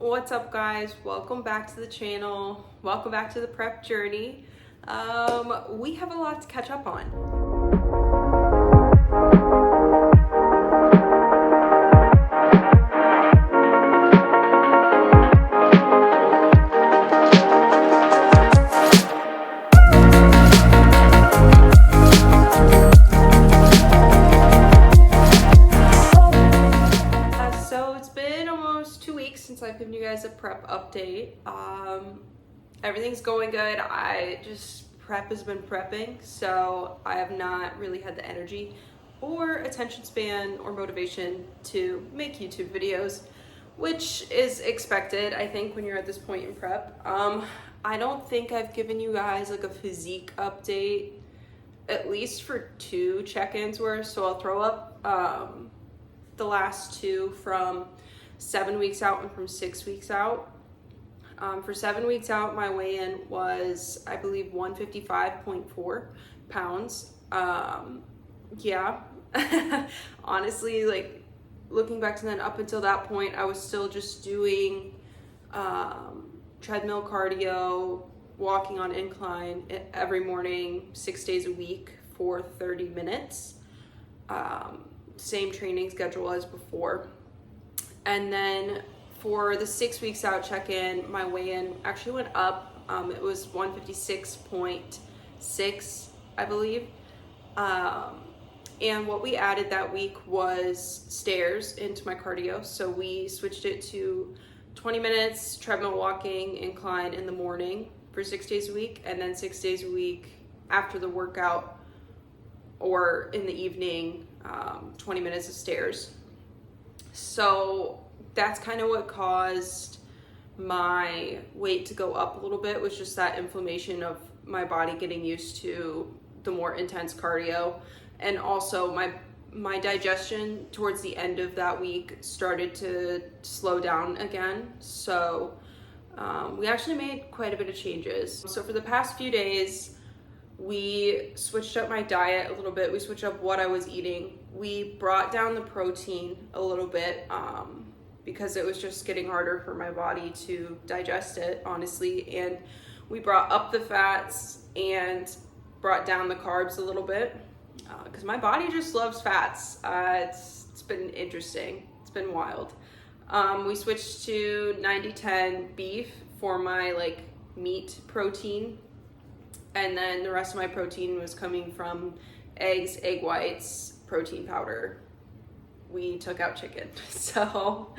What's up, guys? Welcome back to the channel. Welcome back to the prep journey. We have a lot to catch up on. So it's been almost 2 weeks since I've given you guys a prep update. Everything's going good. Prep has been prepping, so I have not really had the energy or attention span or motivation to make YouTube videos, which is expected, I think, when you're at this point in prep. I don't think I've given you guys like a physique update, at least for 2 check-ins worth, so I'll throw up the last 2 from 7 weeks out and from 6 weeks out. For 7 weeks out, my weigh-in was, I believe, 155.4 pounds. Yeah, honestly, like looking back to then, up until that point, I was still just doing treadmill cardio, walking on incline every morning, 6 days a week for 30 minutes. Same training schedule as before. And then for the 6 weeks out check-in, my weigh-in actually went up. It was 156.6, I believe. And what we added that week was stairs into my cardio. So we switched it to 20 minutes treadmill walking incline in the morning for 6 days a week, and then 6 days a week after the workout or in the evening, 20 minutes of stairs. So that's kind of what caused my weight to go up a little bit, was just that inflammation of my body getting used to the more intense cardio. And also my digestion towards the end of that week started to slow down again. So we actually made quite a bit of changes. So for the past few days, we switched up my diet a little bit. We switched up what I was eating. We brought down the protein a little bit because it was just getting harder for my body to digest it, honestly. And we brought up the fats and brought down the carbs a little bit because my body just loves fats. It's been interesting. It's been wild. We switched to 90-10 beef for my like meat protein. And then the rest of my protein was coming from eggs, egg whites, protein powder. We took out chicken. So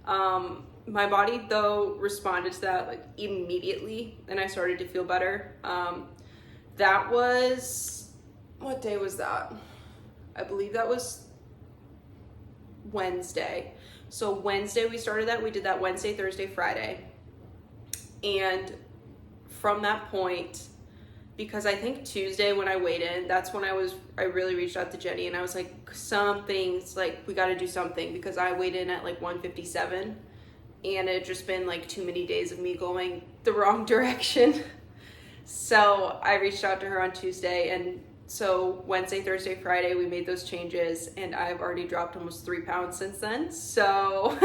my body, though, responded to that like immediately, and I started to feel better. That was, what day was that? I believe that was Wednesday. So Wednesday we started that. We did that Wednesday, Thursday, Friday. And from that point, because I think Tuesday when I weighed in, that's when I really reached out to Jenny and I was like, something's like, we got to do something, because I weighed in at like 157 and it had just been like too many days of me going the wrong direction. So I reached out to her on Tuesday, and so Wednesday, Thursday, Friday, we made those changes, and I've already dropped almost 3 pounds since then. So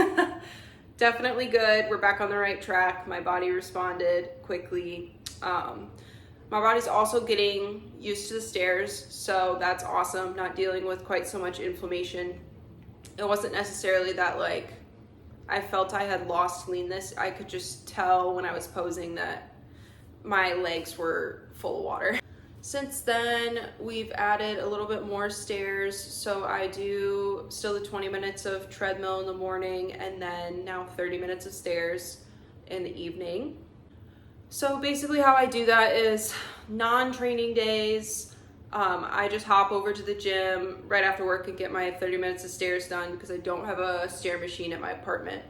definitely good. We're back on the right track. My body responded quickly. My body's also getting used to the stairs, so that's awesome. Not dealing with quite so much inflammation. It wasn't necessarily that like I felt I had lost leanness. I could just tell when I was posing that my legs were full of water. Since then, we've added a little bit more stairs. So I do still the 20 minutes of treadmill in the morning, and then now 30 minutes of stairs in the evening. So basically how I do that is non-training days, I just hop over to the gym right after work and get my 30 minutes of stairs done because I don't have a stair machine at my apartment.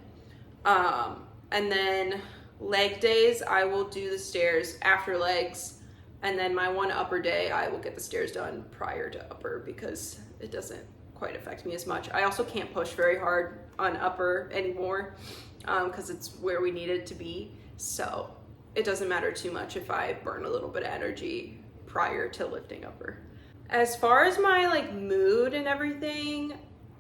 And then leg days, I will do the stairs after legs. And then my one upper day, I will get the stairs done prior to upper because it doesn't quite affect me as much. I also can't push very hard on upper anymore because it's where we need it to be. So it doesn't matter too much if I burn a little bit of energy prior to lifting upper. As far as my like mood and everything,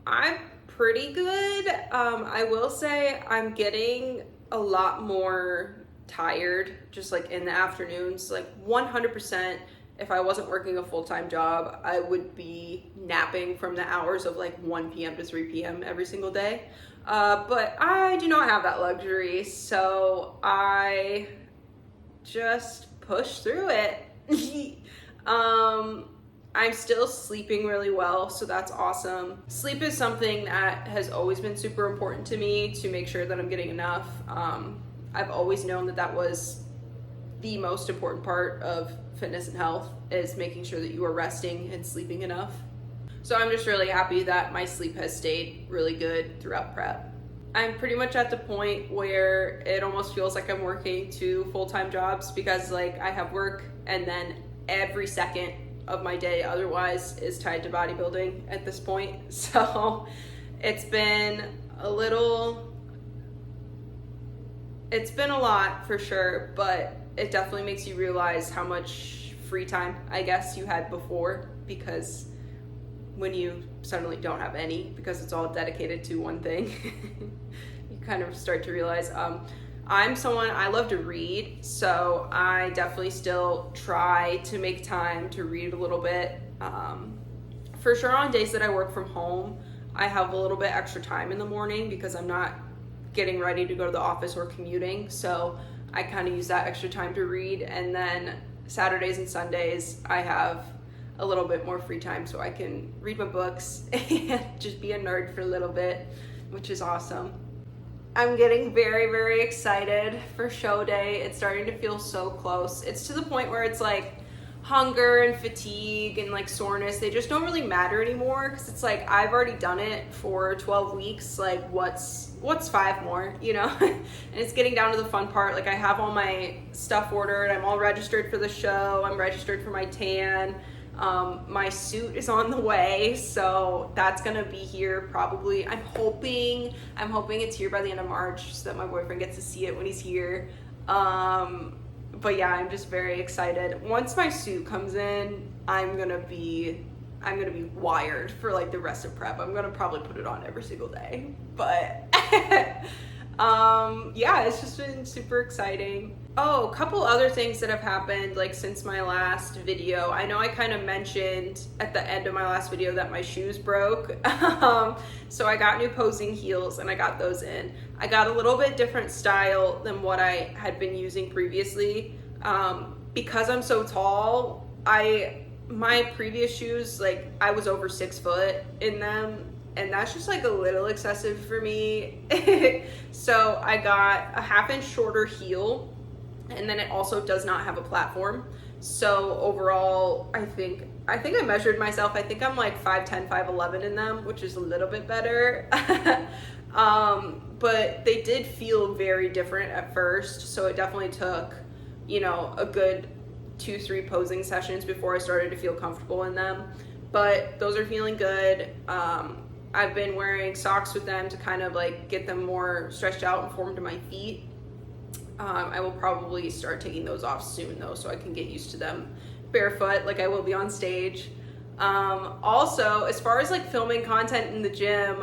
I'm pretty good. I will say I'm getting a lot more tired just like in the afternoons. Like 100%, if I wasn't working a full-time job, I would be napping from the hours of like 1 p.m. to 3 p.m. every single day. But I do not have that luxury, so I just push through it. I'm still sleeping really well, so that's awesome. Sleep is something that has always been super important to me, to make sure that I'm getting enough. I've always known that that was the most important part of fitness and health, is making sure that you are resting and sleeping enough. So I'm just really happy that my sleep has stayed really good throughout prep. I'm pretty much at the point where it almost feels like I'm working 2 full-time jobs, because like I have work and then every second of my day otherwise is tied to bodybuilding at this point. So it's been a lot for sure, but it definitely makes you realize how much free time I guess you had before, because when you suddenly don't have any because it's all dedicated to one thing, you kind of start to realize, I'm someone, I love to read, so I definitely still try to make time to read a little bit. For sure on days that I work from home, I have a little bit extra time in the morning because I'm not getting ready to go to the office or commuting, so I kind of use that extra time to read. And then Saturdays and Sundays, I have a little bit more free time, so I can read my books and just be a nerd for a little bit, which is awesome. I'm getting very, very excited for show day. It's starting to feel so close. It's to the point where it's like hunger and fatigue and like soreness, they just don't really matter anymore, because it's like I've already done it for 12 weeks. Like what's 5 more, you know? And it's getting down to the fun part. Like I have all my stuff ordered, I'm all registered for the show, I'm registered for my tan. My suit is on the way, so that's gonna be here probably. I'm hoping it's here by the end of March, so that my boyfriend gets to see it when he's here. But yeah, I'm just very excited. Once my suit comes in, I'm gonna be wired for like the rest of prep. I'm gonna probably put it on every single day, but yeah, it's just been super exciting. Oh, a couple other things that have happened like since my last video. I know I kind of mentioned at the end of my last video that my shoes broke. So I got new posing heels and I got those in. I got a little bit different style than what I had been using previously. Because I'm so tall, my previous shoes, like I was over 6 foot in them, and that's just like a little excessive for me. So I got a 1/2 inch shorter heel, and then it also does not have a platform. So overall, I think I measured myself. I think I'm like 5'10", 5'11" in them, which is a little bit better. But they did feel very different at first. So it definitely took, you know, a good 2-3 posing sessions before I started to feel comfortable in them. But those are feeling good. I've been wearing socks with them to kind of like get them more stretched out and formed to my feet. I will probably start taking those off soon though, so I can get used to them barefoot like I will be on stage. Also, as far as like filming content in the gym,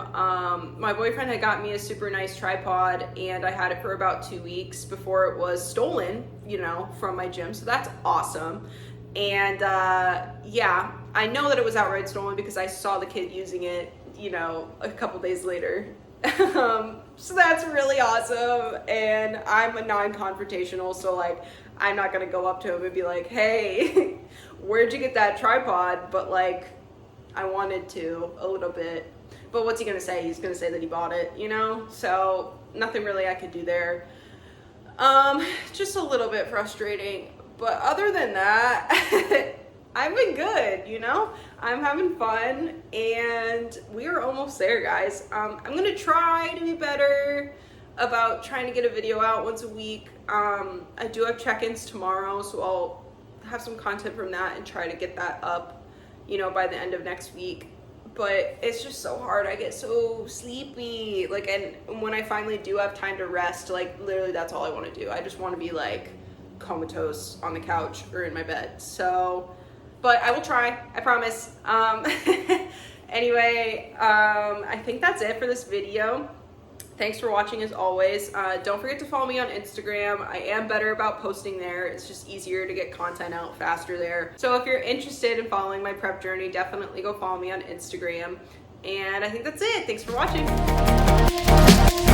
my boyfriend had got me a super nice tripod, and I had it for about 2 weeks before it was stolen, you know, from my gym. So that's awesome. And yeah, I know that it was outright stolen because I saw the kid using it, you know, a couple days later. So that's really awesome. And I'm a non-confrontational, so like I'm not gonna go up to him and be like, hey, where'd you get that tripod? But like I wanted to a little bit. But what's he gonna say? He's gonna say that he bought it, you know? So nothing really I could do there. Just a little bit frustrating. But other than that, I've been good, you know? I'm having fun, and we are almost there, guys. I'm gonna try to be better about trying to get a video out once a week. I do have check-ins tomorrow, so I'll have some content from that and try to get that up, you know, by the end of next week. But it's just so hard. I get so sleepy. Like, and when I finally do have time to rest, like literally that's all I want to do. I just want to be like comatose on the couch or in my bed. So, but I will try, I promise. Anyway, I think that's it for this video. Thanks for watching as always. Don't forget to follow me on Instagram. I am better about posting there. It's just easier to get content out faster there. So if you're interested in following my prep journey, definitely go follow me on Instagram. And I think that's it. Thanks for watching.